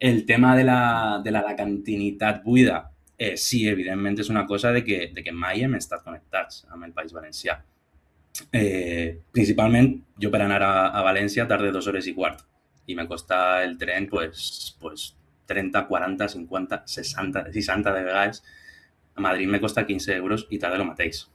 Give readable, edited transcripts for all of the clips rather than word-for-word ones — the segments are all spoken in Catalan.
El tema de la alacantinitat buida, sí, evidentment és una cosa de que mai hem estat connectats amb el País Valencià. Principalment, jo per anar a València tarde 2 hores i quart i me costa el tren pues 30, 40, 50, 60, 60 de vegades. A Madrid me costa 15 euros i tarda el mateix.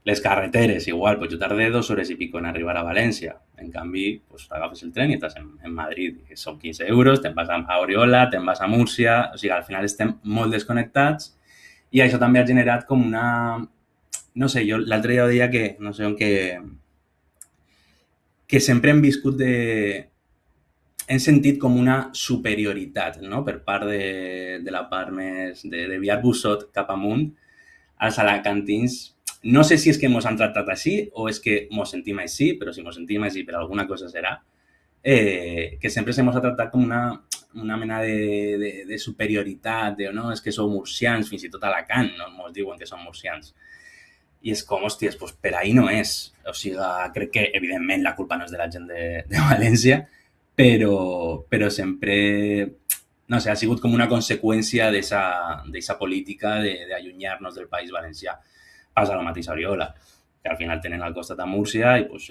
Les carreteres, igual, pues jo tardé 2 hores i pico en arribar a València. En canvi, pues agafes el tren i estàs en Madrid. Que són 15 euros, te'n vas a Oriola, te'n vas a Múrcia... O sigui, al final estem molt desconnectats i això també ha generat com una... No sé, jo l'altre dia deia que, no sé on que sempre hem viscut de... Hem sentit com una superioritat, no?, per part de la part més de Viar Bussot cap amunt als alacantins. No sé si és que mos han tractat així o és que mos sentim així, però si mos sentim així per alguna cosa serà, que sempre se mos ha tractat com una mena de superioritat, de no, és que sou murcians, fins i tot a Alacant no mos diuen que som murcians. I és com, hòsties, doncs per ahir no és. O sigui, crec que, evidentment, la culpa no és de la gent de València, però sempre, no sé, ha sigut com una conseqüència d'esa política d'allunyar-nos del País Valencià. Passa el mateix a Oriola, que al final tenen al costat a Múrcia i pues,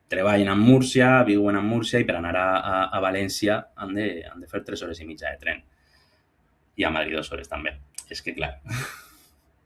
treballen a Múrcia, viuen a Múrcia i per anar a València han de fer 3 hores i mitja de tren. I a Madrid 2 hores també. És que, clar,